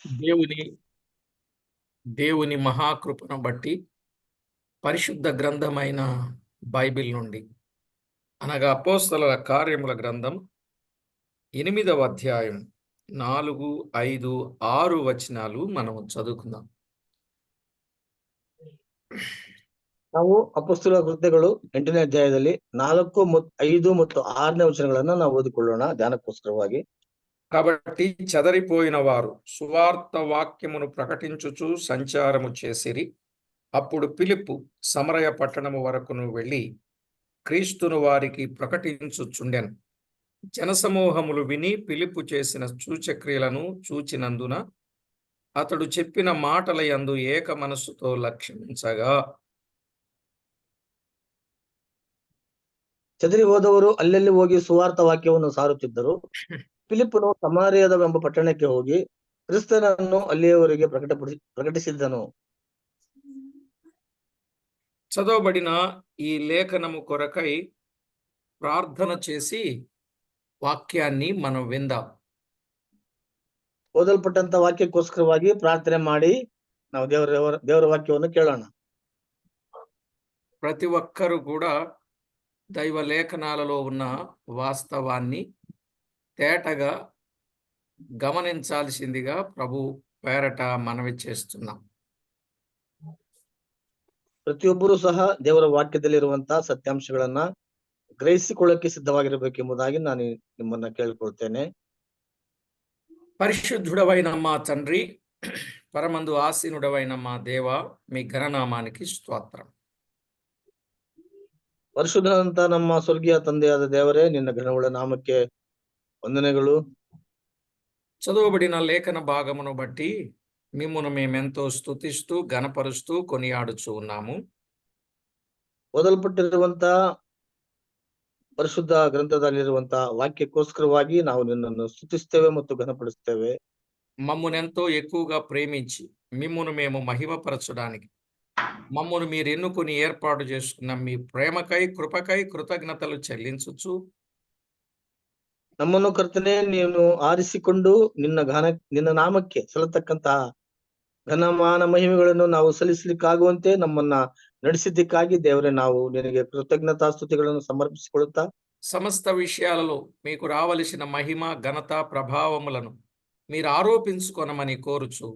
దేవుని దేవుని మహాకృపను బట్టి పరిశుద్ధ గ్రంథమైన బైబిల్ నుండి అనగా అపోస్తలుల కార్యముల గ్రంథం 8వ అధ్యాయం 4, 5, 6 వచనాలు మనం చదువుకుందాం. ನಾವು ಅಪೊಸ್ತಲರ ಕೃತ್ಯಗಳು 8ನೇ ಅಧ್ಯಾಯದಲ್ಲಿ 4, 5 ಮತ್ತು 6ನೇ ವಚನಗಳನ್ನ ನಾವು ಓದಿಕೊಳ್ಳೋಣ ಧ್ಯಾನಕ್ಕೋಸ್ಕರವಾಗಿ. కాబట్టి చెదరిపోయిన వారు సువార్త వాక్యమును ప్రకటించుచు సంచారము చేసిరి. అప్పుడు ఫిలిప్పు సమరయ పట్టణము వరకును వెళ్ళి క్రీస్తును వారికి ప్రకటించుచుండెను. జనసమూహములు విని ఫిలిప్పు చేసిన సూచక్రియలను చూచినందున అతడు చెప్పిన మాటల యందు ఏక మనస్సుతో లక్ష్యించగా ಚದರಿ ಹೋದವರು ಅಲ್ಲೆಲ್ಲಿ ಹೋಗಿ ಸುವಾರ್ತ ವಾಕ್ಯವನ್ನು ಸಾರುತ್ತಿದ್ದರು. ಫಿಲಿಪ್ಪನು ಸಮಾರ್ಯವೆಂಬ ಪಟ್ಟಣಕ್ಕೆ ಹೋಗಿ ಕ್ರಿಸ್ತನನ್ನು ಅಲ್ಲಿಯವರೆಗೆ ಪ್ರಕಟಿಸಿದ್ದನು. చదవబడిన ఈ లేఖనము కొరకై ప్రార్థన చేసి వాక్యాన్ని మనం విందాం. ಓದಲ್ಪಟ್ಟಂತ ವಾಕ್ಯಕ್ಕೋಸ್ಕರವಾಗಿ ಪ್ರಾರ್ಥನೆ ಮಾಡಿ ನಾವು ದೇವರ ವಾಕ್ಯವನ್ನು ಕೇಳೋಣ. ప్రతి ఒక్కరు కూడా దైవ లేఖనాలలో ఉన్న వాస్తవాన్ని తేటగా గమనించాల్సిందిగా ప్రభు పేరట మనవి చేస్తున్నాం. ಪ್ರತಿಯೊಬ್ಬರೂ ಸಹ ದೇವರ ವಾಕ್ಯದಲ್ಲಿರುವಂತಹ ಸತ್ಯಾಂಶಗಳನ್ನ ಗ್ರಹಿಸಿಕೊಳ್ಳಕ್ಕೆ ಸಿದ್ಧವಾಗಿರಬೇಕೆಂಬುದಾಗಿ ನಾನು ನಿಮ್ಮನ್ನ ಕೇಳಿಕೊಳ್ತೇನೆ. పరిశుద్ధుడవైన మా తండ్రి, పరమందు ఆసీనుడవైన మా దేవ, మీ ఘననామానికి స్తోత్రం. ಪರಿಶುದ್ಧನಂತ ನಮ್ಮ ಸ್ವರ್ಗೀಯ ತಂದೆಯಾದ ದೇವರೇ, ನಿನ್ನ ಘನವುಳ್ಳ ನಾಮಕ್ಕೆ ವಂದನೆಗಳು. చదువుబడిన లేఖన భాగమును బట్టి మిమ్మును మేమెంతో స్తుతిస్తూ ఘనపరుస్తూ కొనియాడుచూ ఉన్నాము. ಓದಲ್ಪಟ್ಟಿರುವಂತ ಪರಿಶುದ್ಧ ಗ್ರಂಥದಲ್ಲಿರುವಂತ ವಾಕ್ಯಕ್ಕೋಸ್ಕರವಾಗಿ ನಾವು ನಿನ್ನನ್ನು ಸ್ತುತಿಸ್ತೇವೆ ಮತ್ತು ಘನಪಡಿಸ್ತೇವೆ. మమ్మునెంతో ఎక్కువగా ప్రేమించి మిమ్మును మేము మహిమపరచడానికి మమ్మును మీరు ఎన్నుకొని ఏర్పాటు చేసుకున్న మీ ప్రేమకై కృపకై కృతజ్ఞతలు చెల్లించుచు ನಮ್ಮನ್ನು ಕರ್ತನೆ ನೀನು ಆರಿಸಿಕೊಂಡು ನಿನ್ನ ನಾಮಕ್ಕೆ ಸಲ್ಲತಕ್ಕಂತಹ ಘನಮಾನ ಮಹಿಮೆಗಳನ್ನು ನಾವು ಸಲ್ಲಿಸಲಿಕ್ಕಾಗುವಂತೆ ನಮ್ಮನ್ನ ನಡೆಸಿದ್ದಕ್ಕಾಗಿ ದೇವರೇ, ನಾವು ನಿನಗೆ ಕೃತಜ್ಞತಾ ಸ್ತುತಿಗಳನ್ನು ಸಮರ್ಪಿಸಿಕೊಳ್ಳುತ್ತಾ సమస్త విషయాలలో మీకు రావలసిన మహిమ ఘనత ప్రభావములను మీరు ఆరోపించుకొనమని కోరుచు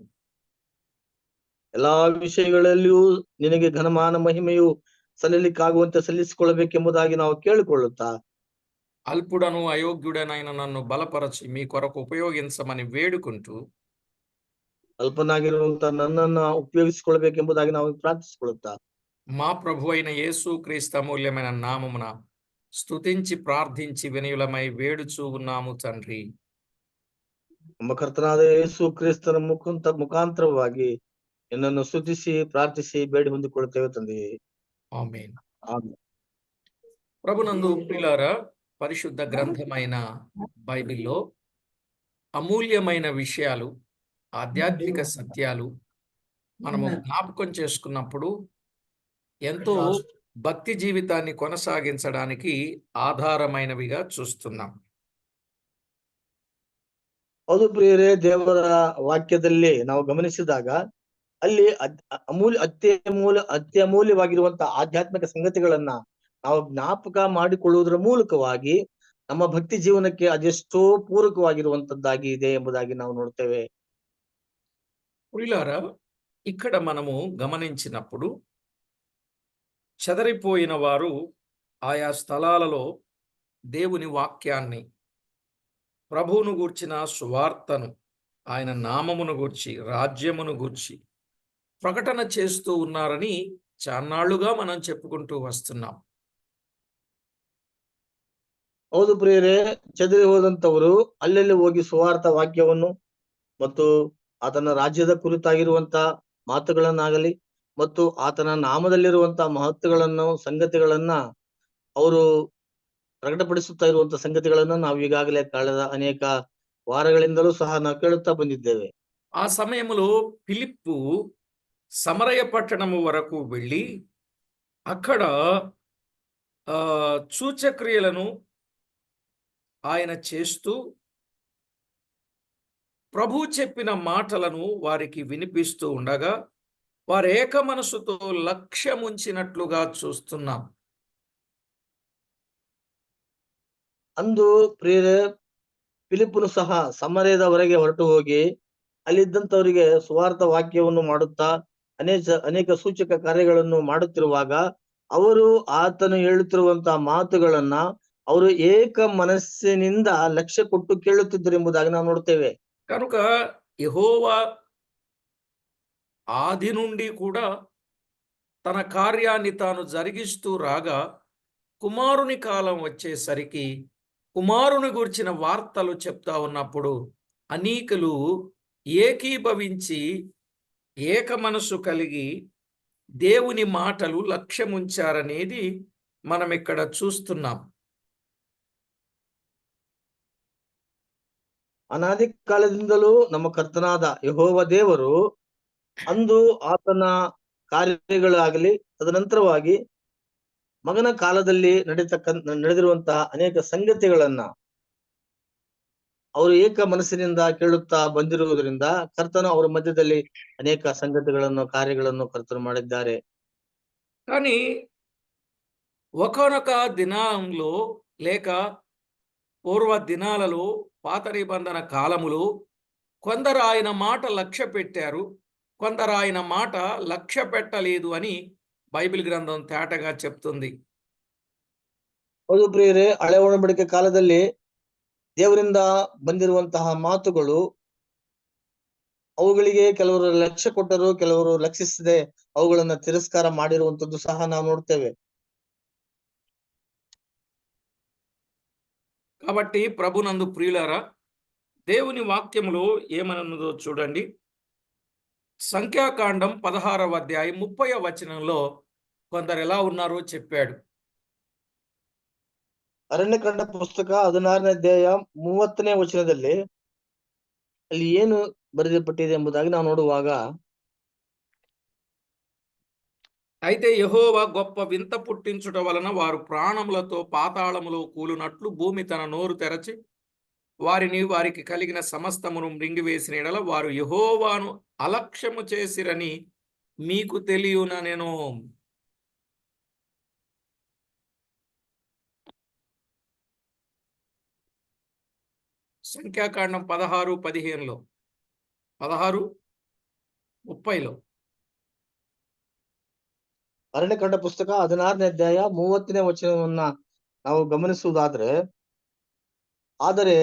ಎಲ್ಲಾ ವಿಷಯಗಳಲ್ಲಿಯೂ ನಿನಗೆ ಘನಮಾನ ಮಹಿಮೆಯು ಸಲ್ಲಲಿಕ್ಕಾಗುವಂತೆ ಸಲ್ಲಿಸಿಕೊಳ್ಳಬೇಕೆಂಬುದಾಗಿ ನಾವು ಕೇಳಿಕೊಳ್ಳುತ್ತಾ అల్పుడను అయోగ్యుడనైన నన్ను బలపరచి మీ కొరకు ఉపయోగించమని వేడుకుంటూ ಅಲ್ಪನಾಗಿರುವಂತ ನನ್ನನ್ನ ಉಪಯೋಗಿಸಿಕೊಳ್ಬೇಕೆಂಬುದಾಗಿ ನಾವು ಪ್ರಾರ್ಥಿಸಿಕೊಳ್ಳುತ್ತಾ మా ప్రభు అయిన యేసు క్రీస్తు అమూల్యమైన నామమున స్తుతించి ప్రార్థించి వినయులమై వేడుచూ ఉన్నాము తండ్రి. ನಮ್ಮ ಕರ್ತನಾದ ಯೇಸು ಕ್ರಿಸ್ತನ ಮುಖಾಂತರವಾಗಿ ನಿನ್ನನ್ನು ಸ್ತುತಿಸಿ ಪ್ರಾರ್ಥಿಸಿ ಬೇಡಿ ಹೊಂದಿಕೊಳ್ಳುತ್ತೇವೆ ತಂದೆಯೇ, ఆమేన్. ಆಮೆನ್. ప్రభునందు ప్రియులారా, పరిశుద్ధ గ్రంథమైన బైబిల్లో అమూల్యమైన విషయాలు, ఆధ్యాత్మిక సత్యాలు మనము జ్ఞాపకం చేసుకున్నప్పుడు ఎంతో భక్తి జీవితాన్ని కొనసాగించడానికి ఆధారమైనవిగా చూస్తున్నాం. ಹೌದು ಪ್ರಿಯರೇ, ದೇವರ ವಾಕ್ಯದಲ್ಲಿ ನಾವು ಗಮನಿಸಿದಾಗ ಅಲ್ಲಿ ಅತ್ಯಮೂಲ್ಯವಾಗಿರುವಂತಹ ಆಧ್ಯಾತ್ಮಿಕ ಸಂಗತಿಗಳನ್ನ ನಾವು ಜ್ಞಾಪಕ ಮಾಡಿಕೊಳ್ಳುವುದರ ಮೂಲಕವಾಗಿ ನಮ್ಮ ಭಕ್ತಿ ಜೀವನಕ್ಕೆ ಅದೆಷ್ಟೋ ಪೂರಕವಾಗಿರುವಂತದ್ದಾಗಿ ಇದೆ ಎಂಬುದಾಗಿ ನಾವು ನೋಡ್ತೇವೆ. ప్రియులారా, ఇక్కడ మనము గమనించినప్పుడు చెదరిపోయిన వారు ఆయా స్థలాలలో దేవుని వాక్యాన్ని, ప్రభువును గూర్చిన సువార్తను, ఆయన నామమును గూర్చి, రాజ్యమును గూర్చి ప్రకటన చేస్తూ ఉన్నారని చాన్నాళ్లుగా మనం చెప్పుకుంటూ వస్తున్నాం. ಹೌದು ಪ್ರಿಯರೇ, ಚದರಿ ಹೋದಂತವರು ಅಲ್ಲೆಲ್ಲಿ ಹೋಗಿ ಸುವಾರ್ಥ ವಾಕ್ಯವನ್ನು ಮತ್ತು ಆತನ ರಾಜ್ಯದ ಕುರಿತಾಗಿರುವಂತ ಮಾತುಗಳನ್ನಾಗಲಿ ಮತ್ತು ಆತನ ನಾಮದಲ್ಲಿರುವಂತ ಮಹತ್ವಗಳನ್ನು ಸಂಗತಿಗಳನ್ನ ಅವರು ಪ್ರಕಟಪಡಿಸುತ್ತಾ ಇರುವಂತ ಸಂಗತಿಗಳನ್ನ ನಾವು ಈಗಾಗಲೇ ಕಳೆದ ಅನೇಕ ವಾರಗಳಿಂದಲೂ ಸಹ ನಾವು ಕೇಳುತ್ತಾ ಬಂದಿದ್ದೇವೆ. ఆ సమయంలో ఫిలిప్పు సమరయ పట్టణము వరకు వెళ్ళి అక్కడ సూచక్రియలను ఆయన చేస్తూ ప్రభు చెప్పిన మాటలను వారికి వినిపిస్తూ ఉండగా వారు ఏక మనసుతో లక్ష్యముంచినట్లుగా చూస్తున్నాం. ಅಂದು ಪ್ರಿಯರೇ, ಫಿಲಿಪ್ಪನು ಸಹ ಸಮರ್ಯದವರೆಗೆ ಹೊರಟು ಹೋಗಿ ಅಲ್ಲಿದ್ದಂಥವರಿಗೆ ಸುವಾರ್ಥ ವಾಕ್ಯವನ್ನು ಮಾಡುತ್ತಾ ಅನೇಕ ಸೂಚಕ ಕಾರ್ಯಗಳನ್ನು ಮಾಡುತ್ತಿರುವಾಗ ಅವರು ಆತನು ಹೇಳುತ್ತಿರುವಂತಹ ಮಾತುಗಳನ್ನ ಅವರು ಏಕ ಮನಸ್ಸಿನಿಂದ ಲಕ್ಷ್ಯ ಕೊಟ್ಟು ಕೇಳುತ್ತಿದ್ದರು ಎಂಬುದಾಗಿ ನಾವು ನೋಡ್ತೇವೆ. కనుక యెహోవా ఆది నుండి కూడా తన కార్యాన్ని తాను జరిగిస్తూ రాగా కుమారుని కాలం వచ్చేసరికి కుమారుని గురించిన వార్తలు చెప్తా ఉన్నప్పుడు అనేకులు ఏకీభవించి ఏక మనసు కలిగి దేవుని మాటలు లక్ష్యముంచారనేది మనం ఇక్కడ చూస్తున్నాం. ಅನಾದಿ ಕಾಲದಿಂದಲೂ ನಮ್ಮ ಕರ್ತನಾದ ಯೆಹೋವ ದೇವರು ಅಂದು ಆತನ ಕಾರ್ಯಗಳಾಗಲಿ ತದನಂತರವಾಗಿ ಮಗನ ಕಾಲದಲ್ಲಿ ನಡೆದಿರುವಂತಹ ಅನೇಕ ಸಂಗತಿಗಳನ್ನ ಅವರು ಏಕ ಮನಸ್ಸಿನಿಂದ ಕೇಳುತ್ತಾ ಬಂದಿರುವುದರಿಂದ ಕರ್ತನು ಅವರ ಮಧ್ಯದಲ್ಲಿ ಅನೇಕ ಸಂಗತಿಗಳನ್ನು ಕಾರ್ಯಗಳನ್ನು ಕರ್ತನು ಮಾಡಿದ್ದಾರೆ. కానీ ఒకానొక దినంలో లేక పూర్వ దినాలలో పాత నిబంధన కాలములో కొందరు ఆయన మాట లక్ష్య పెట్టారు, కొందరు ఆయన మాట లక్ష్య పెట్టలేదు అని బైబిల్ గ్రంథం తేటగా చెప్తుంది. ಹೌದು ಪ್ರಿಯರೇ, ಹಳೆ ಒಡಂಬಡಿಕೆ ಕಾಲದಲ್ಲಿ ದೇವರಿಂದ ಬಂದಿರುವಂತಹ ಮಾತುಗಳು ಅವುಗಳಿಗೆ ಕೆಲವರು ಲಕ್ಷ್ಯ ಕೊಟ್ಟರು, ಕೆಲವರು ಲಕ್ಷಿಸದೆ ಅವುಗಳನ್ನ ತಿರಸ್ಕಾರ ಮಾಡಿರುವಂತದ್ದು ಸಹ ನಾವು ನೋಡ್ತೇವೆ. కాబట్టి ప్రభునందు ప్రియులారా, దేవుని వాక్యములో ఏమనున్నదో చూడండి. సంఖ్యాకాండం 16వ అధ్యాయం 30వ వచనంలో కొందరు ఎలా ఉన్నారో చెప్పాడు. ಅರಣ್ಯಕಾಂಡ ಪುಸ್ತಕ 16ನೇ ಅಧ್ಯಾಯ 30ನೇ ವಚನದಲ್ಲಿ ಅಲ್ಲಿ ಏನು ಬರೆಯಲ್ಪಟ್ಟಿದೆ ಎಂಬುದಾಗಿ ನಾವು ನೋಡುವಾಗ, అయితే యెహోవా గొప్ప వింత పుట్టించుట వలన వారు ప్రాణములతో పాతాళములో కూలునట్లు భూమి తన నోరు తెరచి వారిని వారికి కలిగిన సమస్తమును మృంగివేసిన ఎడల వారు యెహోవాను అలక్ష్యము చేసిరని మీకు తెలియననెను. సంఖ్యాకాండం 16:15లో 16:30లో ಅರಣ್ಯಕಾಂಡ ಪುಸ್ತಕ 16ನೇ ಅಧ್ಯಾಯ 30ನೇ ವಚನವನ್ನ ನಾವು ಗಮನಿಸುವುದಾದ್ರೆ, ಆದರೆ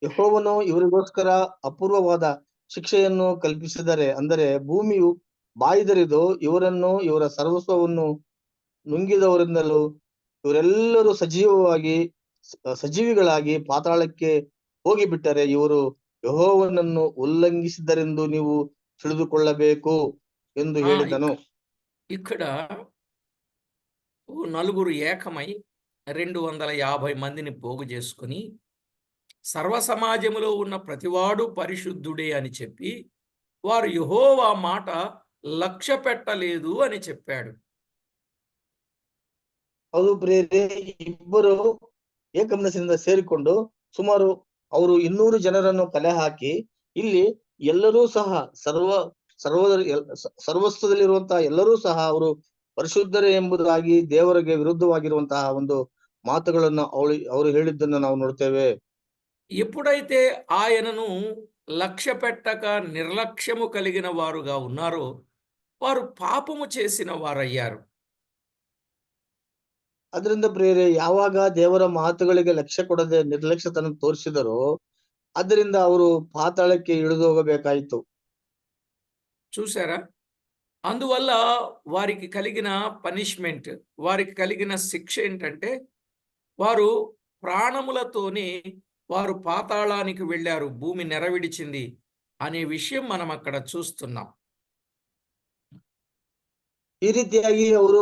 ಯೆಹೋವನು ಇವರಿಗೋಸ್ಕರ ಅಪೂರ್ವವಾದ ಶಿಕ್ಷೆಯನ್ನು ಕಲ್ಪಿಸಿದರೆ, ಅಂದರೆ ಭೂಮಿಯು ಬಾಯಿದರಿದು ಇವರನ್ನು ಇವರ ಸರ್ವಸ್ವವನ್ನು ನುಂಗಿದವರಿಂದಲೂ ಇವರೆಲ್ಲರೂ ಸಜೀವಿಗಳಾಗಿ ಪಾತಾಳಕ್ಕೆ ಹೋಗಿಬಿಟ್ಟರೆ ಇವರು ಯೆಹೋವನನ್ನು ಉಲ್ಲಂಘಿಸಿದರೆಂದು ನೀವು ತಿಳಿದುಕೊಳ್ಳಬೇಕು ಎಂದು ಹೇಳಿದನು. ఇక్కడ నలుగురు ఏకమై 250 మందిని పోగు చేసుకుని సర్వ సమాజములో ఉన్న ప్రతివాడు పరిశుద్ధుడే అని చెప్పి వారు యెహోవా మాట లక్ష్య పెట్టలేదు అని చెప్పాడు. ಹೌದು ಪ್ರಿಯರೇ, ಇಬ್ಬರು ಏಕಮನಸ್ಸಿನಿಂದ ಸೇರಿಕೊಂಡು ಸುಮಾರು ಅವರು 200 ಜನರನ್ನು ಕಲೆ ಹಾಕಿ ಇಲ್ಲಿ ಎಲ್ಲರೂ ಸಹ ಸರ್ವಸ್ವದಲ್ಲಿರುವಂತಹ ಎಲ್ಲರೂ ಸಹ ಅವರು ಪರಿಶುದ್ಧರೇ ಎಂಬುದಾಗಿ ದೇವರಿಗೆ ವಿರುದ್ಧವಾಗಿರುವಂತಹ ಒಂದು ಮಾತುಗಳನ್ನು ಅವರು ಹೇಳಿದ್ದನ್ನು ನಾವು ನೋಡ್ತೇವೆ. ఎప్పుడైతే ఆయనను లక్ష్య పెట్టక నిర్లక్ష్యము కలిగిన వారుగా ఉన్నారో వారు పాపము చేసిన వారయ్యారు. ಅದರಿಂದ ಪ್ರಿಯರೇ, ಯಾವಾಗ ದೇವರ ಮಾತುಗಳಿಗೆ ಲಕ್ಷ್ಯ ಕೊಡದೆ ನಿರ್ಲಕ್ಷ್ಯತನ ತೋರಿಸಿದರೋ ಅದರಿಂದ ಅವರು ಪಾತಾಳಕ್ಕೆ ಇಳಿದು ಹೋಗಬೇಕಾಯಿತು. చూసారా? అందువల్ల వారికి కలిగిన పనిష్మెంట్, వారికి కలిగిన శిక్ష ఏంటంటే వారు ప్రాణములతోనే వారు పాతాళానికి వెళ్ళారు, భూమి నెరవిడిచింది అనే విషయం మనం అక్కడ చూస్తున్నాం. ಈ ರೀತಿಯಾಗಿ ಅವರು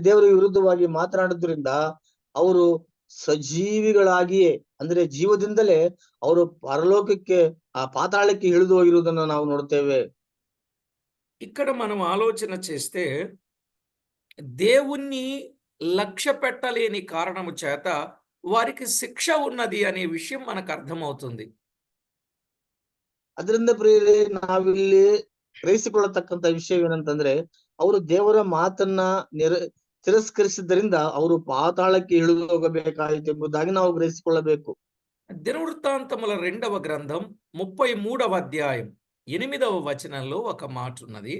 ದೇವರಿಗೆ ವಿರುದ್ಧವಾಗಿ ಮಾತನಾಡುವುದರಿಂದ ಅವರು ಸಜೀವಿಗಳಾಗಿಯೇ, ಅಂದ್ರೆ ಜೀವದಿಂದಲೇ ಅವರು ಪರಲೋಕಕ್ಕೆ ಆ ಪಾತಾಳಕ್ಕೆ ಇಳಿದು ಹೋಗಿರುವುದನ್ನು ನಾವು ನೋಡ್ತೇವೆ. ఇక్కడ మనం ఆలోచన చేస్తే దేవుణ్ణి లక్ష్య పెట్టలేని కారణము చేత వారికి శిక్ష ఉన్నది అనే విషయం మనకు అర్థమవుతుంది. ಅದರಿಂದ ಪ್ರಿಯರೇ, ನಾವಿಲ್ಲಿ ಗ್ರಹಿಸಿಕೊಳ್ಳತಕ್ಕಂತ ವಿಷಯವೇನಂತಂದ್ರೆ, ಅವರು ದೇವರ ಮಾತನ್ನ ತಿರಸ್ಕರಿಸಿದ್ದರಿಂದ ಅವರು ಪಾತಾಳಕ್ಕೆ ಇಳಿದು ಹೋಗಬೇಕಾಯಿತು ಎಂಬುದಾಗಿ ನಾವು ಗ್ರಹಿಸಿಕೊಳ್ಳಬೇಕು. దినవృత్తాంతముల 2వ గ్రంథం 33వ అధ్యాయం 8వ వచనంలో ఒక మాట ఉన్నది.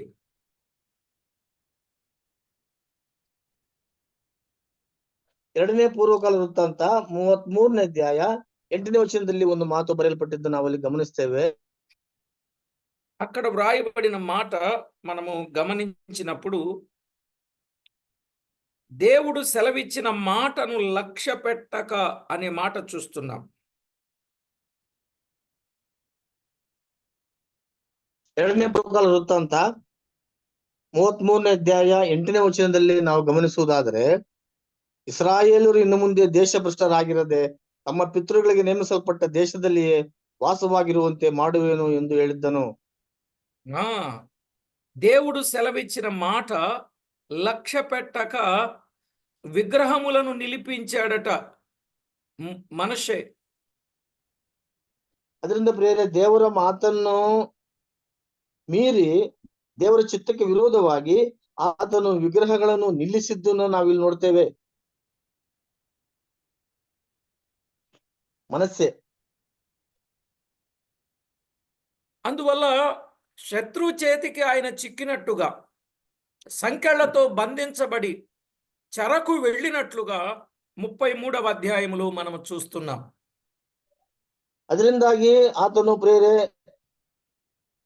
ಎರಡನೇ ಪೂರ್ವಕಾಲ ವೃತ್ತಾಂತ 33ನೇ ಅಧ್ಯಾಯ 8ನೇ ವಚನದಲ್ಲಿ ಒಂದು ಮಾತು ಬರೆಯಲ್ಪಟ್ಟಿದ್ದು ನಾವಲ್ಲಿ ಗಮನಿಸ್ತೇವೆ. అక్కడ వ్రాయబడిన మాట మనము గమనించినప్పుడు, దేవుడు సెలవిచ్చిన మాటను లక్ష్య పెట్టక అనే మాట చూస్తున్నాం. ಎರಡನೇ ಪೂರ್ವಕಾಲ ವೃತ್ತಾಂತ 33ನೇ ಅಧ್ಯಾಯ 8ನೇ ವಚನದಲ್ಲಿ ನಾವು ಗಮನಿಸುವುದಾದರೆ, ಇಸ್ರಾಯೇಲರು ಇನ್ನು ಮುಂದೆ ದೇಶಭ್ರಷ್ಟರಾಗಿರದೆ ತಮ್ಮ ಪಿತೃಗಳಿಗೆ ನೇಮಿಸಲ್ಪಟ್ಟ ದೇಶದಲ್ಲಿಯೇ ವಾಸವಾಗಿರುವಂತೆ ಮಾಡುವೆನು ಎಂದು ಹೇಳಿದ್ದನು. దేవుడు సెలవిచ్చిన మాట లక్ష్య పెట్టక విగ్రహములను నిలిపించాడట మనుషే. ಅದರಿಂದ ಪ್ರಿಯರೇ, ದೇವರ ಮಾತನ್ನು ಮೀರಿ ದೇವರ ಚಿತ್ತಕ್ಕೆ ವಿರೋಧವಾಗಿ ಆತನು ವಿಗ್ರಹಗಳನ್ನು ನಿಲ್ಲಿಸಿದ್ದನ್ನು ನಾವಿಲ್ಲಿ ನೋಡ್ತೇವೆ. ಮನಸ್ಸೆ. అందువల్ల శత్రు చేతికి ఆయన చిక్కినట్టుగా, సంకెళ్లతో బంధించబడి చెరకు వెళ్ళినట్లుగా 33వ అధ్యాయములో మనం చూస్తున్నాం. ಅದರಿಂದಾಗಿ ಆತನು ಪ್ರೇರೆ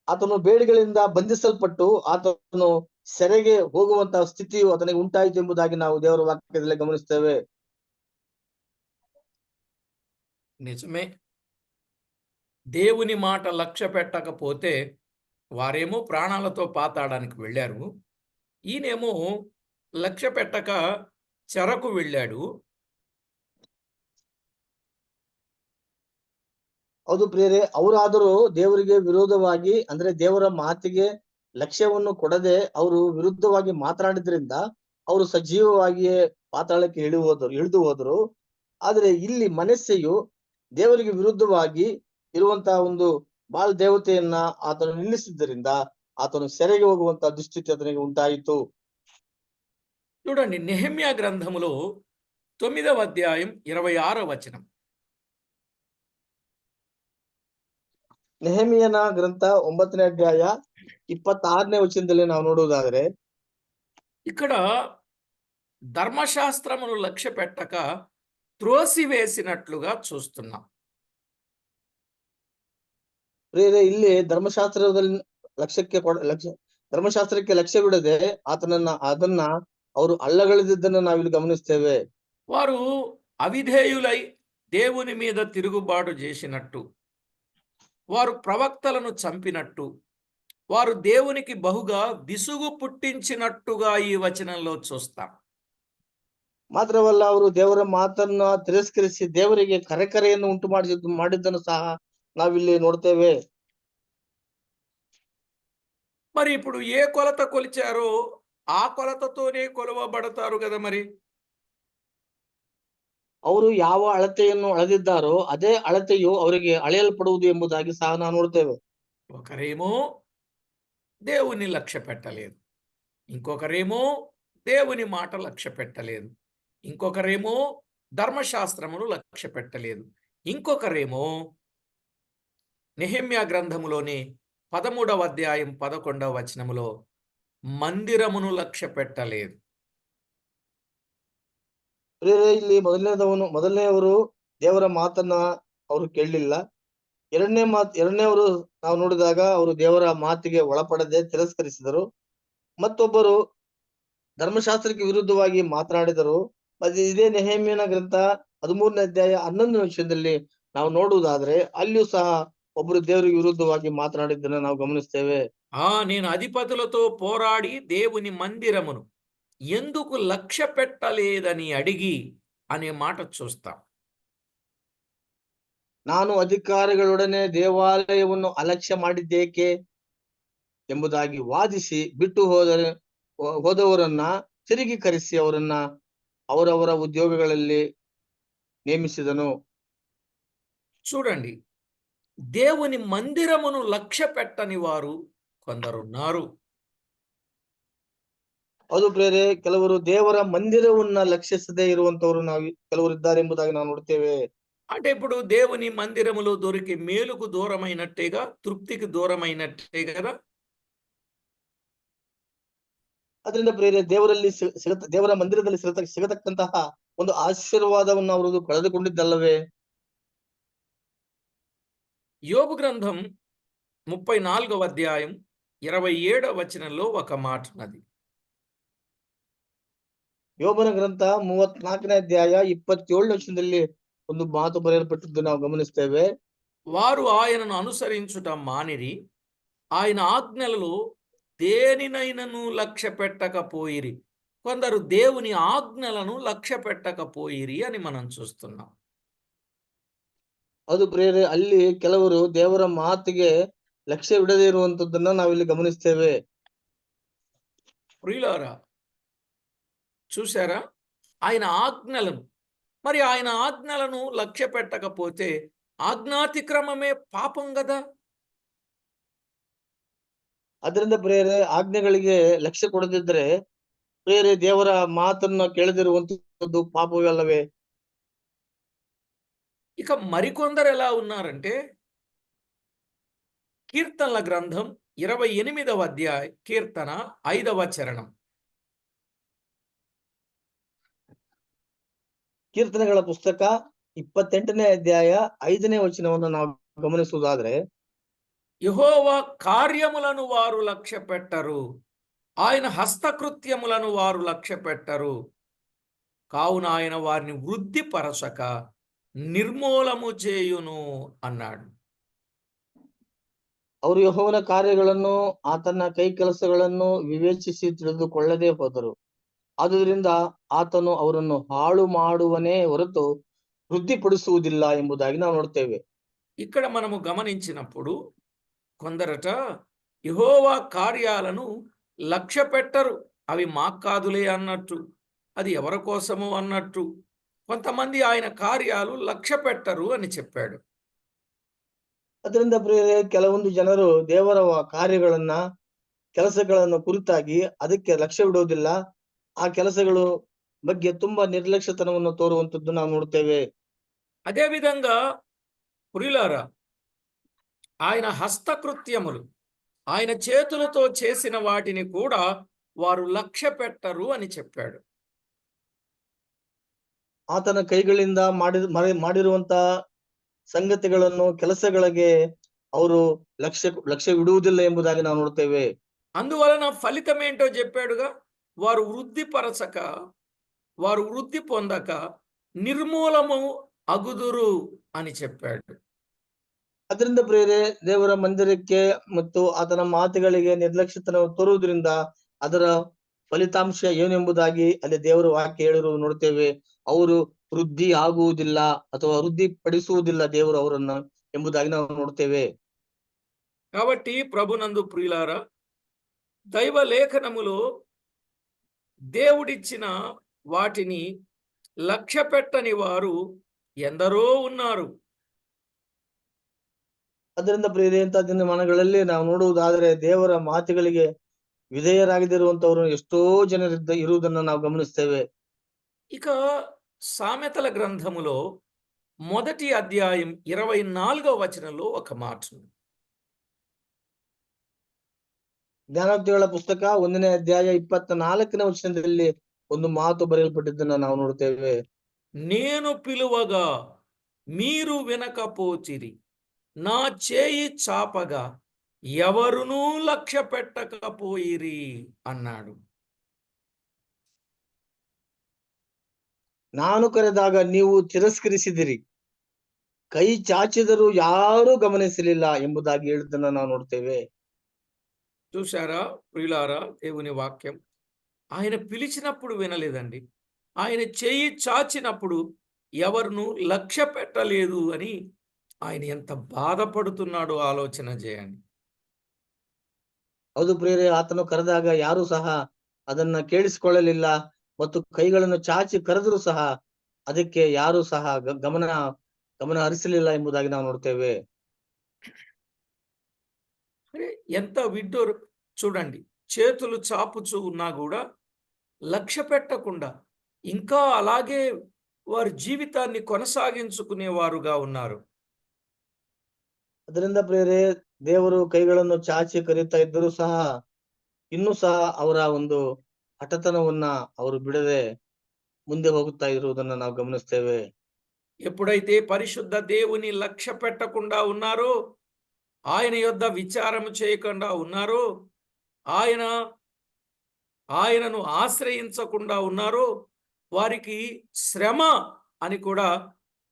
ಆತನು ಬೇಡಿಗಳಿಂದ ಬಂಧಿಸಲ್ಪಟ್ಟು ಆತನು ಸೆರೆಗೆ ಹೋಗುವಂತಹ ಸ್ಥಿತಿಯು ಆತನಿಗೆ ಉಂಟಾಯಿತು ಎಂಬುದಾಗಿ ನಾವು ದೇವರ ವಾಕ್ಯದಲ್ಲಿ ಗಮನಿಸ್ತೇವೆ. నిజమే. దేవుని మాట లక్ష్య పెట్టకపోతే వారేమో ప్రాణాలతో పాతాడానికి వెళ్ళారు. ఈయనేమో లక్ష్య పెట్టక చెరకు వెళ్ళాడు. ಹೌದು ಪ್ರಿಯರೇ, ಅವರಾದರೂ ದೇವರಿಗೆ ವಿರೋಧವಾಗಿ, ಅಂದ್ರೆ ದೇವರ ಮಾತಿಗೆ ಲಕ್ಷ್ಯವನ್ನು ಕೊಡದೆ ಅವರು ವಿರುದ್ಧವಾಗಿ ಮಾತನಾಡಿದ್ರಿಂದ ಅವರು ಸಜೀವವಾಗಿಯೇ ಪಾತಾಳಕ್ಕೆ ಇಳಿದು ಹೋದರು. ಆದ್ರೆ ಇಲ್ಲಿ ಮನಸ್ಸೆಯು ದೇವರಿಗೆ ವಿರುದ್ಧವಾಗಿ ಇರುವಂತಹ ಒಂದು ಬಾಳ್ ದೇವತೆಯನ್ನ ಆತನು ನಿಲ್ಲಿಸಿದ್ದರಿಂದ ಆತನು ಸೆರೆಗೆ ಹೋಗುವಂತಹ ದುಸ್ಥಿತಿ ಆತನಿಗೆ ಉಂಟಾಯಿತು. చూడండి, నెహెమ్యా గ్రంథములో 9వ అధ్యాయం 26వ వచనం. ನೆಹೆಮೀಯನ ಗ್ರಂಥ 9ನೇ ಅಧ್ಯಾಯ 26ನೇ ವಚನದಲ್ಲಿ ನಾವು ನೋಡುವುದಾದ್ರೆ, ఇక్కడ ధర్మశాస్త్రమును లక్ష్య పెట్టక త్రోసివేసినట్లుగా చూస్తున్నాం. ಪ್ರಿಯರೇ, ಇಲ್ಲಿ ಧರ್ಮಶಾಸ್ತ್ರಕ್ಕೆ ಲಕ್ಷ್ಯವಿಡದೆ ಅದನ್ನ ಅವರು ಅಲ್ಲಗಳೆದಿದ್ದನ್ನು ನಾವಿಲ್ಲಿ ಗಮನಿಸ್ತೇವೆ. వారు అవిధేయులై దేవుని మీద తిరుగుబాటు చేసినట్టు, వారు ప్రవక్తలను చంపినట్టు, వారు దేవునికి బహుగా విసుగు పుట్టించినట్టుగా ఈ వచనంలో చూస్తాం. ಮಾತ್ರವಲ್ಲ, ಅವರು ದೇವರ ಮಾತನ್ನ ತಿರಸ್ಕರಿಸಿ ದೇವರಿಗೆ ಕರೆಕರೆಯನ್ನು ಉಂಟು ಮಾಡಿದ್ದನ್ನು ಸಹ ನಾವಿಲ್ಲಿ ನೋಡ್ತೇವೆ. మరి ఇప్పుడు ఏ కొలత కొలిచారో ఆ కొలతతోనే కొలవబడతారు కదా. మరి ಅವರು ಯಾವ ಅಳತೆಯನ್ನು ಅಳೆದಿದ್ದಾರೋ ಅದೇ ಅಳತೆಯು ಅವರಿಗೆ ಅಳೆಯಲ್ಪಡುವುದು ಎಂಬುದಾಗಿ ಸಹ ನಾವು ನೋಡ್ತೇವೆ. ఒకరేమో దేవుని లక్ష్య పెట్టలేదు, ఇంకొకరేమో దేవుని మాట లక్ష్య పెట్టలేదు, ఇంకొకరేమో ధర్మశాస్త్రమును లక్ష్య పెట్టలేదు, ఇంకొకరేమో నెహెమ్యా గ్రంథములోని 13వ అధ్యాయం 11వ వచనములో మందిరమును లక్ష్య పెట్టలేదు. ಇಲ್ಲಿ ಮೊದಲನೆಯವರು ದೇವರ ಮಾತನ್ನ ಅವರು ಕೇಳಲಿಲ್ಲ. ಎರಡನೇವರು ನಾವು ನೋಡಿದಾಗ ಅವರು ದೇವರ ಮಾತಿಗೆ ಒಳಪಡದೆ ತಿರಸ್ಕರಿಸಿದರು. ಮತ್ತೊಬ್ಬರು ಧರ್ಮಶಾಸ್ತ್ರಕ್ಕೆ ವಿರುದ್ಧವಾಗಿ ಮಾತನಾಡಿದರು. ಮತ್ತೆ ಇದೇ ನೆಹೆಮ್ಯನ ಗ್ರಂಥ 13ನೇ ಅಧ್ಯಾಯ 11ನೇ ವಚನದಲ್ಲಿ ನಾವು ನೋಡುವುದಾದ್ರೆ ಅಲ್ಲಿಯೂ ಸಹ ಒಬ್ಬರು ದೇವರಿಗೆ ವಿರುದ್ಧವಾಗಿ ಮಾತನಾಡಿದ್ದನ್ನು ನಾವು ಗಮನಿಸ್ತೇವೆ. నేను అధిపతులతో పోరాడి దేవుని మందిరమును ఎందుకు లక్ష్య పెట్టలేదని అడిగి అనే మాట చూస్తాం. ನಾನು ಅಧಿಕಾರಿಗಳೊಡನೆ ದೇವಾಲಯವನ್ನು ಅಲಕ್ಷ್ಯ ಮಾಡಿದ್ದೇಕೆ ಎಂಬುದಾಗಿ ವಾದಿಸಿ ಬಿಟ್ಟು ಹೋದವರನ್ನ ತಿರುಗಿ ಕರೆಸಿ ಅವರನ್ನ ಅವರವರ ಉದ್ಯೋಗಗಳಲ್ಲಿ ನೇಮಿಸಿದನು. చూడండి, దేవుని మందిరమును లక్ష్య పెట్టని వారు కొందరున్నారు. ಹೌದು ಪ್ರಿಯರೇ, ಕೆಲವರು ದೇವರ ಮಂದಿರವನ್ನ ಲಕ್ಷಿಸದೇ ಇರುವಂತವರು ಕೆಲವರು ಇದ್ದಾರೆ ಎಂಬುದಾಗಿ ನಾವು ನೋಡ್ತೇವೆ. అంటే ఇప్పుడు దేవుని మందిరములో దొరికి మేలుకు దూరమైనట్టేగా, తృప్తికి దూరమైనట్టే కదా. ಅದರಿಂದ ಪ್ರಿಯರೇ, ದೇವರ ಮಂದಿರದಲ್ಲಿ ಸಿಗತಕ್ಕಂತಹ ಒಂದು ಆಶೀರ್ವಾದವನ್ನು ಅವರು ಕಳೆದುಕೊಂಡಿದ್ದಲ್ಲವೇ? యోబు గ్రంథం 34వ అధ్యాయం 27వ వచనంలో ఒక మాట ఉన్నది. ಯೋಬನ ಗ್ರಂಥ 34ನೇ ಅಧ್ಯಾಯ 27ನೇ ವಚನದಲ್ಲಿ ಒಂದು ಮಾತು ಬರೆಯಲ್ಪಟ್ಟಿದ್ದು ನಾವು ಗಮನಿಸ್ತೇವೆ. వారు ఆయనను అనుసరించుట మానిరి, ఆయన ఆజ్ఞలలో దేనినైనను లక్ష్య పెట్టకపోయిరి. కొందరు దేవుని ఆజ్ఞలను లక్ష్య పెట్టకపోయిరి అని మనం చూస్తున్నాం. ಅದು ಪ್ರಿಯರೇ, ಅಲ್ಲಿ ಕೆಲವರು ದೇವರ ಮಾತಿಗೆ ಲಕ್ಷ್ಯವಿಡದೇ ಇರುವಂತದ್ದನ್ನ ನಾವಿಲ್ಲಿ ಗಮನಿಸ್ತೇವೆ. ప్రియులారా, చూశారా ఆయన ఆజ్ఞలను? మరి ఆయన ఆజ్ఞలను లక్ష్య పెట్టకపోతే ఆజ్ఞాతిక్రమమే పాపం కదా. ಅದರಿಂದ ಪ್ರಿಯರೇ, ಆಜ್ಞೆಗಳಿಗೆ ಲಕ್ಷ್ಯ ಕೊಡದಿದ್ರೆ ಪ್ರಿಯರೇ, ದೇವರ ಮಾತನ್ನ ಕೇಳದಿರುವಂತದ್ದು ಪಾಪವೇ ಅಲ್ಲವೇ? ఇక మరికొందరు ఎలా ఉన్నారంటే, కీర్తనల గ్రంథం 28వ అధ్యాయ కీర్తన 5వ చరణం. ಕೀರ್ತನೆಗಳ ಪುಸ್ತಕ 28ನೇ ಅಧ್ಯಾಯ 5ನೇ ವಚನವನ್ನು ನಾವು ಗಮನಿಸುವುದಾದ್ರೆ, యెహోవా కార్యములను వారు లక్ష్య పెట్టరు, ఆయన హస్తకృత్యములను వారు లక్ష్య పెట్టరు, కావున ఆయన వారిని వృద్ధిపరచక నిర్మూలము చేయును అన్నాడు. ಅವರು ಯೆಹೋವನ ಕಾರ್ಯಗಳನ್ನು, ಆತನ ಕೈ ಕೆಲಸಗಳನ್ನು ವಿವೇಚಿಸಿ ತಿಳಿದುಕೊಳ್ಳದೆ ಹೋದರು. ಆದುದರಿಂದ ಆತನು ಅವರನ್ನು ಹಾಳು ಮಾಡುವನೇ ಹೊರತು ವೃದ್ಧಿಪಡಿಸುವುದಿಲ್ಲ ಎಂಬುದಾಗಿ ನಾವು ನೋಡ್ತೇವೆ. ఇక్కడ మనము గమనించినప్పుడు కొందరట యెహోవా కార్యాలను లక్ష్య పెట్టరు, అవి మాకు కాదులే అన్నట్టు, అది ఎవరి కోసము అన్నట్టు. కొంతమంది ఆయన కార్యాలు లక్ష్య పెట్టరు అని చెప్పాడు. ಅದರಿಂದ ಪ್ರಿಯರೇ, ಕೆಲವೊಂದು ಜನರು ದೇವರ ಕಾರ್ಯಗಳನ್ನ, ಕೆಲಸಗಳನ್ನು ಕುರಿತಾಗಿ ಅದಕ್ಕೆ ಲಕ್ಷ್ಯವಿಡುವುದಿಲ್ಲ. ಆ ಕೆಲಸಗಳು ಬಗ್ಗೆ ತುಂಬಾ ನಿರ್ಲಕ್ಷ್ಯತನವನ್ನು ತೋರುವಂತದ್ದು ನಾವು ನೋಡ್ತೇವೆ. అదేవిధంగా ప్రియులారా, ఆయన హస్తకృత్యములు, ఆయన చేతులతో చేసిన వాటిని కూడా వారు లక్ష్య పెట్టరు అని చెప్పాడు. ಆತನ ಕೈಗಳಿಂದ ಮಾಡಿರುವಂತ ಸಂಗತಿಗಳನ್ನು, ಕೆಲಸಗಳಿಗೆ ಅವರು ಲಕ್ಷ್ಯವಿಡುವುದಿಲ್ಲ ಎಂಬುದಾಗಿ ನಾವು ನೋಡ್ತೇವೆ. అందువలన ఫలితం ఏంటో చెప్పాడుగా, వారు వృద్ధిపరచక, వారు వృద్ధి పొందక నిర్మూలము అగుదురు అని చెప్పాడు. ಅದರಿಂದ ಪ್ರಿಯರೇ, ದೇವರ ಮಂದಿರಕ್ಕೆ ಮತ್ತು ಆತನ ಮಾತುಗಳಿಗೆ ನಿರ್ಲಕ್ಷ್ಯತನ ತೋರುವುದರಿಂದ ಅದರ ಫಲಿತಾಂಶ ಏನೆಂಬುದಾಗಿ ಅಲ್ಲಿ ದೇವರ ವಾಕ್ಯ ಹೇಳಿರುವುದು ನೋಡ್ತೇವೆ. ಅವರು ವೃದ್ಧಿ ಆಗುವುದಿಲ್ಲ ಅಥವಾ ವೃದ್ಧಿ ಪಡಿಸುವುದಿಲ್ಲ ದೇವರು ಅವರನ್ನ ಎಂಬುದಾಗಿ ನಾವು ನೋಡ್ತೇವೆ. కాబట్టి ప్రభునందు ప్రియులారా, దైవ లేఖనములో దేవుడిచ్చిన వాటిని లక్ష్య పెట్టని వారు ఎందరో ఉన్నారు. ಅದರಿಂದ ಪ್ರಿಯರೇ, ಇಂಥ ದಿನಮಾನಗಳಲ್ಲಿ ನಾವು ನೋಡುವುದಾದರೆ ದೇವರ ಮಾತುಗಳಿಗೆ ವಿಧೇಯರಾಗದಿರುವಂತವರು ಎಷ್ಟೋ ಇರುವುದನ್ನು ನಾವು ಗಮನಿಸ್ತೇವೆ. ఇక సామెతల గ్రంథములో 1వ అధ్యాయం 24వ వచనంలో ఒక మాట ఉంది. ಜ್ಞಾನೋಕ್ತಿಗಳ ಪುಸ್ತಕ 1ನೇ ಅಧ್ಯಾಯ 24ನೇ ವಚನದಲ್ಲಿ ಒಂದು ಮಾತು ಬರೆಯಲ್ಪಟ್ಟಿದ್ದನ್ನು ನಾವು ನೋಡ್ತೇವೆ. నేను పిలువగా మీరు వినకపోతిరి, నా చేయి చాపగా ఎవరునూ లక్ష్య పెట్టకపోయిరి అన్నాడు. ನಾನು ಕರೆದಾಗ ನೀವು ತಿರಸ್ಕರಿಸಿದಿರಿ, ಕೈ ಚಾಚಿದರೂ ಯಾರೂ ಗಮನಿಸಲಿಲ್ಲ ಎಂಬುದಾಗಿ ಹೇಳಿದ್ದನ್ನು ನಾವು ನೋಡ್ತೇವೆ. చూశారా ప్రియులారా, దేవుని వాక్యం ఆయన పిలిచినప్పుడు వినలేదండి, ఆయన చేయి చాచినప్పుడు ఎవరును లక్ష్య పెట్టలేదు అని ఆయన ఎంత బాధపడుతున్నాడో ఆలోచన చేయండి. ಹೌದು ಪ್ರಿಯರೇ, ಆತನು ಕರೆದಾಗ ಯಾರು ಸಹ ಅದನ್ನ ಕೇಳಿಸಿಕೊಳ್ಳಲಿಲ್ಲ ಮತ್ತು ಕೈಗಳನ್ನು ಚಾಚಿ ಕರೆದರೂ ಸಹ ಅದಕ್ಕೆ ಯಾರು ಸಹ ಗಮನ ಹರಿಸಲಿಲ್ಲ ಎಂಬುದಾಗಿ ನಾವು ನೋಡ್ತೇವೆ. అరే ఎంత విడ్డూరు చూడండి. చేతులు చాపుచూ ఉన్నా కూడా లక్ష్య పెట్టకుండా ఇంకా అలాగే వారి జీవితాన్ని కొనసాగించుకునేవారుగా ఉన్నారు. ಅದರಿಂದ ಪ್ರಿಯರೇ, ದೇವರು ಕೈಗಳನ್ನು ಚಾಚಿ ಕರೀತಾ ಇದ್ದರೂ ಸಹ ಇನ್ನೂ ಸಹ ಅವರ ಒಂದು ಹಠತನವನ್ನ ಅವರು ಬಿಡದೆ ಮುಂದೆ ಹೋಗುತ್ತಾ ಇರುವುದನ್ನ ನಾವು ಗಮನಿಸ್ತೇವೆ. ఎప్పుడైతే పరిశుద్ధ దేవుని లక్ష్య పెట్టకుండా ఉన్నారో, ఆయన యొద్ద విచారము చేయకుండా ఉన్నారో, ఆయనను ఆశ్రయించకుండా ఉన్నారో, వారికి శ్రమ అని కూడా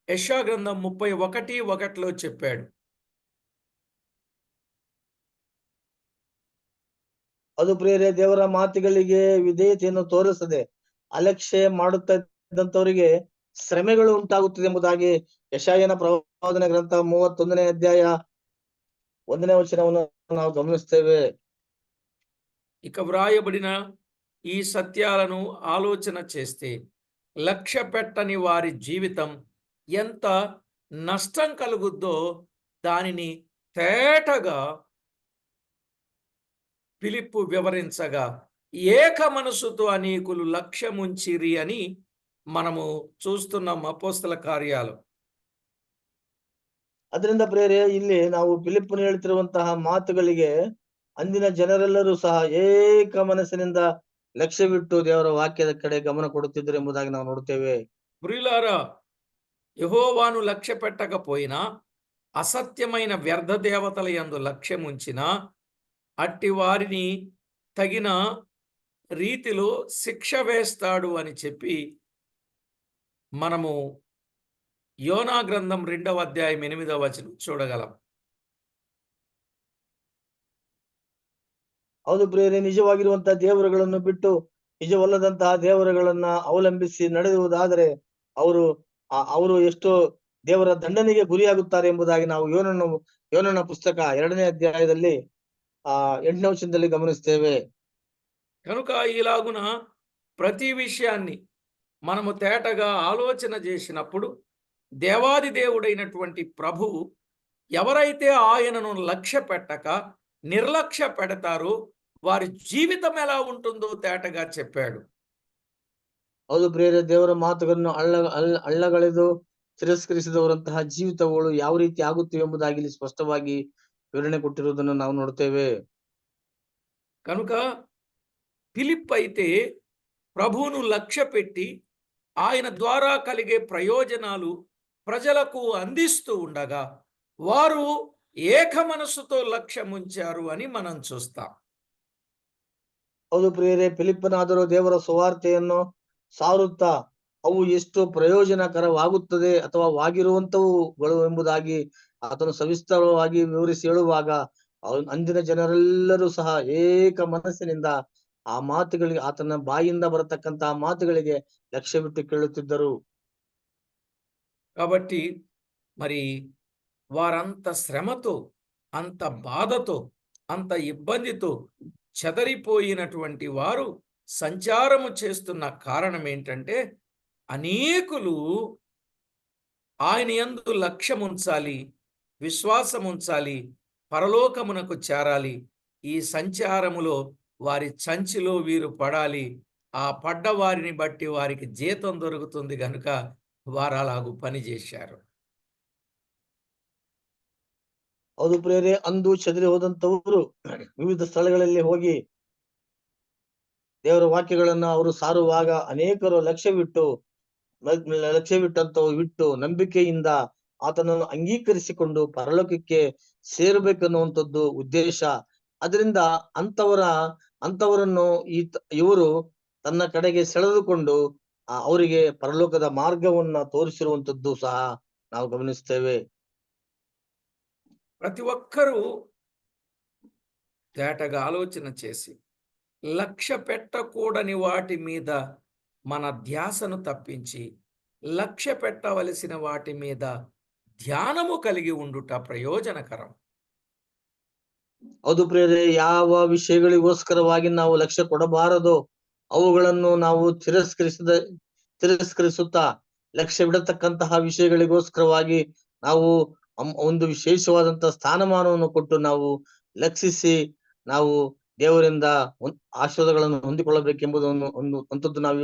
యెషయా గ్రంథం 31:1 చెప్పాడు. ಅದು ಪ್ರಿಯರೇ, ದೇವರ ಮಾತುಗಳಿಗೆ ವಿಧೇಯತೆಯನ್ನು ತೋರಿಸದೆ ಅಲಕ್ಷ್ಯ ಮಾಡುತ್ತಾ ಇದ್ದಂತವರಿಗೆ ಶ್ರಮೆಗಳು ಉಂಟಾಗುತ್ತದೆ ಎಂಬುದಾಗಿ ಯೆಶಾಯನ ಪ್ರವಾದನ ಗ್ರಂಥ 31ನೇ ಅಧ್ಯಾಯ 1ನೇ ವಚನವನ್ನು ನಾವು ಗಮನಿಸ್ತೇವೆ. ఇక వ్రాయబడిన ఈ సత్యాలను ఆలోచన చేస్తే లక్ష్య పెట్టని వారి జీవితం ఎంత నష్టం కలుగుద్దో దానిని తేటగా ఫిలిప్పు వివరించగా, ఏక మనసుతో అనేకులు లక్ష్యముంచిరి అని మనము చూస్తున్నాం అపోస్తల కార్యాలు. ಅದರಿಂದ ಪ್ರಿಯರೇ, ಇಲ್ಲಿ ನಾವು ಫಿಲಿಪ್ಪನು ಹೇಳ್ತಿರುವಂತಹ ಮಾತುಗಳಿಗೆ ಅಂದಿನ ಜನರೆಲ್ಲರೂ ಸಹ ಏಕ ಮನಸ್ಸಿನಿಂದ ಲಕ್ಷ್ಯವಿಟ್ಟು ದೇವರ ವಾಕ್ಯದ ಕಡೆ ಗಮನ ಕೊಡುತ್ತಿದ್ದರು ಎಂಬುದಾಗಿ ನಾವು ನೋಡುತ್ತೇವೆ. ప్రియులారా, యెహోవాను లక్ష్య పెట్టకపోయినా, అసత్యమైన వ్యర్థ దేవతల యందు లక్ష్యముంచిన అట్టి వారిని తగిన రీతిలో శిక్ష వేస్తాడు అని చెప్పి మనము యోనా గ్రంథం 2వ అధ్యాయం 8వ వచనం చూడగలం. ಹೌದು ಪ್ರಿಯರೇ, ನಿಜವಾಗಿರುವಂತಹ ದೇವರುಗಳನ್ನು ಬಿಟ್ಟು ನಿಜವಲ್ಲದಂತಹ ದೇವರುಗಳನ್ನ ಅವಲಂಬಿಸಿ ನಡೆಯುವುದಾದರೆ ಅವರು ಎಷ್ಟೋ ದೇವರ ದಂಡನೆಗೆ ಗುರಿಯಾಗುತ್ತಾರೆ ಎಂಬುದಾಗಿ ನಾವು ಯೋನನ ಪುಸ್ತಕ 2ನೇ ಅಧ್ಯಾಯದಲ್ಲಿ 8ನೇ ವಚನದಲ್ಲಿ ಗಮನಿಸ್ತೇವೆ. కనుక ఇలాగున ప్రతి విషయాన్ని మనము తేటగా ఆలోచన చేసినప్పుడు దేవాది దేవుడైనటువంటి ప్రభువు ఎవరైతే ఆయనను లక్ష్య పెట్టక నిర్లక్ష్య పెడతారో వారి జీవితం ఎలా ఉంటుందో తేటగా చెప్పాడు. ಹೌದು ಪ್ರಿಯರೇ, ದೇವರ ಮಾತುಗಳನ್ನು ಅಳ್ಳಗಳೆದು ತಿರಸ್ಕರಿಸಿದವರಂತಹ ಜೀವಿತಗಳು ಯಾವ ರೀತಿ ಆಗುತ್ತಿವೆ ಎಂಬುದಾಗಿ ಇಲ್ಲಿ ಸ್ಪಷ್ಟವಾಗಿ ವಿವರಣೆ ಕೊಟ್ಟಿರುವುದನ್ನು ನಾವು ನೋಡ್ತೇವೆ. కనుక ఫిలిప్ అయితే ప్రభువును లక్ష్య పెట్టి ఆయన ద్వారా కలిగే ప్రయోజనాలు ప్రజలకు అందిస్తూ ఉండగా వారు ఏక మనస్సుతో లక్ష్యముంచారు అని మనం చూస్తాం. ಹೌದು ಪ್ರಿಯರೇ, ಫಿಲಿಪ್ಪನಾದರೂ ದೇವರ ಸುವಾರ್ತೆಯನ್ನು ಸಾರುತ್ತಾ ಅವು ಎಷ್ಟು ಪ್ರಯೋಜನಕರವಾಗುತ್ತದೆ ಅಥವಾ ವಾಗಿರುವಂತವುಗಳು ಎಂಬುದಾಗಿ ಆತನು ಸವಿಸ್ತರವಾಗಿ ವಿವರಿಸಿ ಹೇಳುವಾಗ ಅಂದಿನ ಜನರೆಲ್ಲರೂ ಸಹ ಏಕ ಮನಸ್ಸಿನಿಂದ ಆ ಮಾತುಗಳಿಗೆ, ಆತನ ಬಾಯಿಂದ ಬರತಕ್ಕಂತಹ ಮಾತುಗಳಿಗೆ ಲಕ್ಷ್ಯವಿಟ್ಟು ಕೇಳುತ್ತಿದ್ದರು. కాబట్టి మరి వారంత శ్రమతో, అంత బాధతో, అంత ఇబ్బందితో చెదరిపోయినటువంటి వారు సంచారము చేస్తున్న కారణం ఏంటంటే అనేకులు ఆయన యందు లక్ష్యముంచాలి, విశ్వాసముంచాలి, పరలోకమునకు చేరాలి. ఈ సంచారములో వారి సంచిలో వీరు పడాలి. ఆ పడ్డ వారిని బట్టి వారికి జీతం దొరుకుతుంది గనుక వారు అలాగూ పని చేశారు. ಹೌದು ಪ್ರಿಯರೇ, ಅಂದು ಚದರಿ ಹೋದಂತವರು ವಿವಿಧ ಸ್ಥಳಗಳಲ್ಲಿ ಹೋಗಿ ದೇವರ ವಾಕ್ಯಗಳನ್ನ ಅವರು ಸಾರುವಾಗ ಅನೇಕರು ಲಕ್ಷ್ಯವಿಟ್ಟು ನಂಬಿಕೆಯಿಂದ ಆತನನ್ನು ಅಂಗೀಕರಿಸಿಕೊಂಡು ಪರಲೋಕಕ್ಕೆ ಸೇರಬೇಕನ್ನುವಂಥದ್ದು ಉದ್ದೇಶ. ಅದರಿಂದ ಅಂತವರನ್ನು ಇವರು ತನ್ನ ಕಡೆಗೆ ಸೆಳೆದುಕೊಂಡು ಅವರಿಗೆ ಪರಲೋಕದ ಮಾರ್ಗವನ್ನ ತೋರಿಸಿರುವಂತದ್ದು ಸಹ ನಾವು ಗಮನಿಸ್ತೇವೆ. ప్రతి ఒక్కరూ తేటగా ఆలోచన చేసి లక్ష్య పెట్టకూడని వాటి మీద మన ధ్యాసను తప్పించి లక్ష్య పెట్టవలసిన వాటి మీద ధ్యానము కలిగి ఉండుట ప్రయోజనకరం. ಹೌದು ಪ್ರಿಯರೇ, ಯಾವ ವಿಷಯಗಳಿಗೋಸ್ಕರವಾಗಿ ನಾವು ಲಕ್ಷ್ಯ ಕೊಡಬಾರದೋ ಅವುಗಳನ್ನು ನಾವು ತಿರಸ್ಕರಿಸುತ್ತಾ ಲಕ್ಷ್ಯವಿಡತಕ್ಕಂತಹ ವಿಷಯಗಳಿಗೋಸ್ಕರವಾಗಿ ನಾವು ಒಂದು ವಿಶೇಷವಾದಂತ ಸ್ಥಾನಮಾನವನ್ನು ಕೊಟ್ಟು ನಾವು ಲಕ್ಷಿಸಿ ನಾವು ದೇವರಿಂದ ಆಶೀರ್ವಾದಗಳನ್ನು ಹೊಂದಿಕೊಳ್ಳಬೇಕೆಂಬುದನ್ನು ಅಂತದ್ದು ನಾವು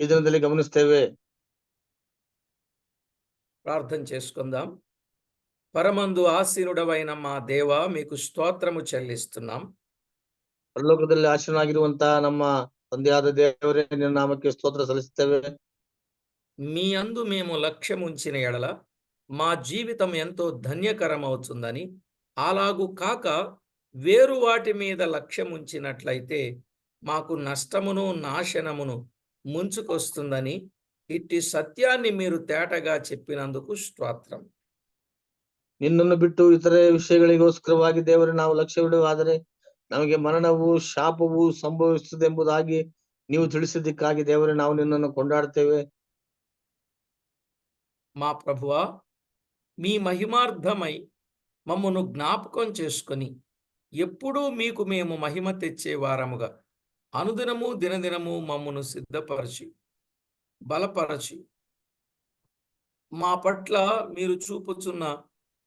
ಈ ದಿನದಲ್ಲಿ గమనిస్తేవే. ప్రార్థన చేసుకుందాం. పరమందు ఆసీనుడవైన మా దేవా, మీకు స్తోత్రము చెల్లిస్తున్నాం. ಪರಲೋಕದಲ್ಲಿ ಆಶೀರ್ವನಾಗಿರುವಂತ ನಮ್ಮ ತಂದೆಯಾದ ದೇವರೇ, ನಿನ್ನ ನಾಮಕ್ಕೆ ಸ್ತೋತ್ರ ಸಲ್ಲಿಸುತ್ತೇವೆ. మీ అందు మేము లక్ష్యముంచిన ఎడల మా జీవితం ఎంతో ధన్యకరమవుతుందని, అలాగు కాక వేరు వాటి మీద లక్ష్యముంచినట్లయితే మాకు నష్టమును నాశనమును ముంచుకొస్తుందని ఇట్టి సత్యాన్ని మీరు తేటగా చెప్పినందుకు స్తోత్రం. ನಿನ್ನನ್ನು ಬಿಟ್ಟು ಇತರೆ ವಿಷಯಗಳಿಗೋಸ್ಕರವಾಗಿ ದೇವರೇ ನಾವು ಲಕ್ಷ್ಯವಿಡುವಾದರೆ ನಮಗೆ ಮರಣವು ಶಾಪವು ಸಂಭವಿಸುವುದೆಂಬುದಾಗಿ ನೀವು ತಿಳಿಸಿದ್ದಕ್ಕಾಗಿ ದೇವರೇ ನಾವು ನಿನ್ನನ್ನು ಕೊಂಡಾಡ್ತೇವೆ. మా ప్రభువా, మీ మహిమార్థమై మమ్మను జ్ఞాపకం చేసుకొని ఎప్పుడూ మీకు మేము మహిమ తెచ్చే వారముగా అనుదినము దినదినము మమ్మను సిద్ధపరచి బలపరచి మా పట్ల మీరు చూపుచున్న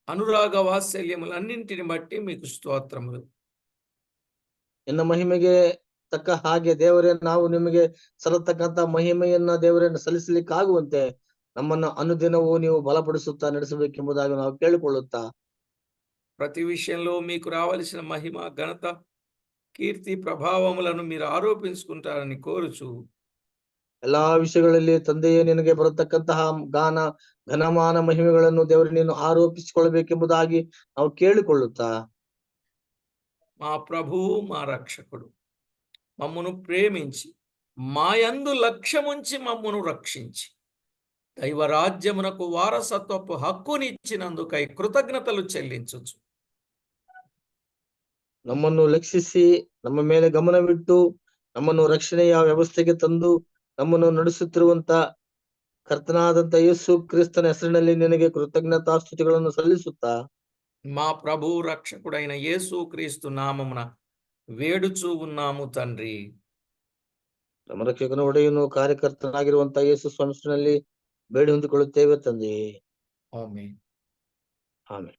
అనురాగ వాత్సల్యములన్నింటిని బట్టి మీకు స్తోత్రములు. ನಿನ್ನ ಮಹಿಮೆಗೆ ತಕ್ಕ ಹಾಗೆ ದೇವರೇ ನಾವು ನಿಮಗೆ ಸಲ್ಲತಕ್ಕಂತ ಮಹಿಮೆಯನ್ನ ದೇವರನ್ನು ಸಲ್ಲಿಸಲಿಕ್ಕಾಗುವಂತೆ ನಮ್ಮನ್ನು ಅನುದಿನವೂ ನೀವು ಬಲಪಡಿಸುತ್ತಾ ನಡೆಸಬೇಕೆಂಬುದಾಗಿ ನಾವು ಕೇಳಿಕೊಳ್ಳುತ್ತಾ, ప్రతి విషయంలో మీకు రావలసిన మహిమ, ఘనత, కీర్తి, ప్రభావములను మీరు ఆరోపించుకుంటారని కోరుచు ಎಲ್ಲಾ ವಿಷಯಗಳಲ್ಲಿ ತಂದೆಯೇ ನಿನಗೆ ಬರತಕ್ಕಂತಹ ಘನಮಾನ ಮಹಿಮೆಗಳನ್ನು ದೇವರು ನೀನು ಆರೋಪಿಸಿಕೊಳ್ಳಬೇಕೆಂಬುದಾಗಿ ನಾವು ಕೇಳಿಕೊಳ್ಳುತ್ತಾ, మా ప్రభువు మా రక్షకుడు మమ్మను ప్రేమించి మాయందు లక్ష్యముంచి మమ్మను రక్షించి దైవరాజ్యమునకు వారసత్వపు హక్కునిచ్చినందుకై కృతజ్ఞతలు చెల్లించుచు ನಮ್ಮನ್ನು ಲಕ್ಷಿಸಿ ನಮ್ಮ ಮೇಲೆ ಗಮನವಿಟ್ಟು ನಮ್ಮನ್ನು ರಕ್ಷಣೆಯ ವ್ಯವಸ್ಥೆಗೆ ತಂದು ನಮ್ಮನ್ನು ನಡೆಸುತ್ತಿರುವಂತ ಕರ್ತನಾದಂತ ಯೇಸು ಕ್ರಿಸ್ತನ ಹೆಸರಿನಲ್ಲಿ ನಿನಗೆ ಕೃತಜ್ಞತಾಸ್ತುತಿಗಳನ್ನು ಸಲ್ಲಿಸುತ್ತಾ, మా ప్రభు రక్షకుడైన యేసు క్రీస్తు నామమున వేడుచూ ఉన్నాము తండ్రి. ನಮ್ಮ ರಕ್ಷಕನ ಒಡೆಯನು ಕಾರ್ಯಕರ್ತನಾಗಿರುವಂತ ಯೇಸು ಸ್ವಾಮಿನಲ್ಲಿ ಬೇಡಿ ಹೊಂದಿಕೊಳ್ಳುತ್ತೇವೆ ತಂದೆ. ಆಮೆನ್. ಆಮೆನ್.